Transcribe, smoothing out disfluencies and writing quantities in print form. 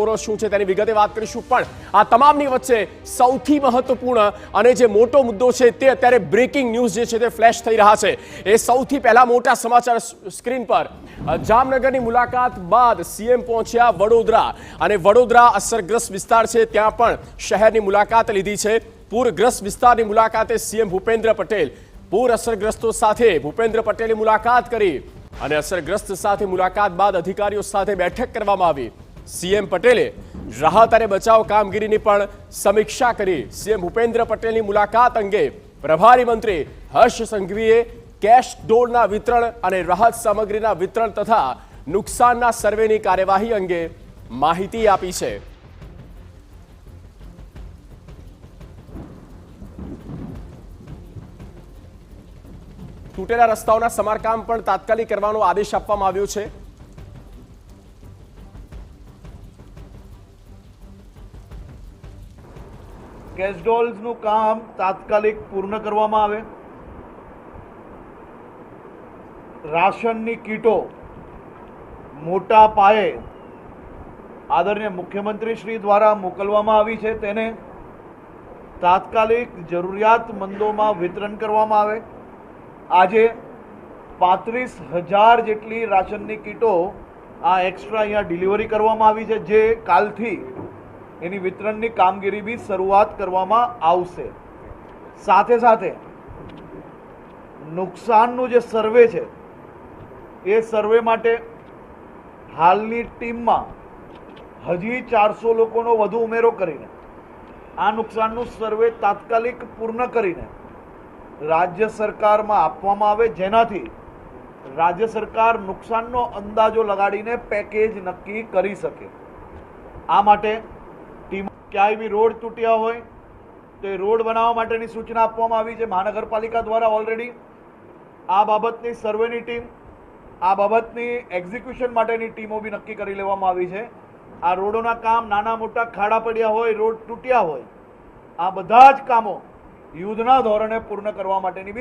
કોરો શું છે તેની વિગતે વાત કરીશું, પણ આ તમામની વચ્ચે સૌથી મહત્વપૂર્ણ અને જે મોટો મુદ્દો છે તે અત્યારે બ્રેકિંગ ન્યૂઝ જે છે તે ફ્લેશ થઈ રહ્યા છે। એ સૌથી પહેલા મોટા સમાચાર સ્ક્રીન પર। જામનગરની મુલાકાત બાદ સીએમ પહોંચ્યા વડોદરા અને વડોદરા અસરગ્રસ્ત વિસ્તાર છે ત્યાં પણ શહેરની મુલાકાત લીધી છે। પૂરગ્રસ્ત વિસ્તારની મુલાકાતે સીએમ ભૂપેન્દ્ર પટેલ પૂર અસરગ્રસ્તો સાથે ભૂપેન્દ્ર પટેલે મુલાકાત કરી અને અસરગ્રસ્ત સાથે મુલાકાત બાદ અધિકારીઓ સાથે બેઠક કરવામાં આવી। સીએમ પટેલે રાહત અને બચાવ કામગીરીની પણ સમીક્ષા કરી। સીએમ ભૂપેન્દ્ર પટેલની મુલાકાત અંગે પ્રભારી મંત્રી હર્ષ સંઘવીએ કેશ ડોલના વિતરણ અને રાહત સામગ્રીના વિતરણ તથા નુકસાનના સર્વેની કાર્યવાહી અંગે માહિતી આપી છે। તૂટેલા રસ્તાઓના સમારકામ પણ તાત્કાલિક કરવાનો આદેશ આપવામાં આવ્યો છે। કેશડોલ્સનું કામ તાત્કાલિક પૂર્ણ કરવામાં આવે। રાશનની કીટો મોટા પાયે આદરણીય મુખ્યમંત્રી શ્રી દ્વારા મોકલવામાં આવી છે, તેને તાત્કાલિક જરૂરિયાતમંદોમાં વિતરણ કરવામાં આવે। આજે 35,000 જેટલી રાશનની કીટો આ એક્સ્ટ્રા અહીંયા ડિલિવરી કરવામાં આવી છે, જે કાલથી એની વિતરણની કામગીરી બી શરૂઆત કરવામાં આવશે। સાથે સાથે નુકસાનનું જે સર્વે છે એ સર્વે માટે હાલની ટીમમાં હજી 400 લોકોનો વધુ ઉમેરો કરીને આ નુકસાનનું સર્વે તાત્કાલિક પૂર્ણ કરીને રાજ્ય સરકારમાં આપવામાં આવે, જેનાથી રાજ્ય સરકાર નુકસાનનો અંદાજો લગાડીને પેકેજ નક્કી કરી શકે। આ માટે ટીમ ક્યાંય બી રોડ તૂટ્યા હોય તો એ રોડ બનાવવા માટેની સૂચના આપવામાં આવી છે। મહાનગરપાલિકા દ્વારા ઓલરેડી આ બાબતની સર્વેની ટીમ, આ બાબતની એક્ઝિક્યુશન માટેની ટીમો બી નક્કી કરી લેવામાં આવી છે। આ રોડોના કામ, નાના મોટા ખાડા પડ્યા હોય, રોડ તૂટ્યા હોય, આ બધા જ કામો યુદ્ધના ધોરણે પૂર્ણ કરવા માટેની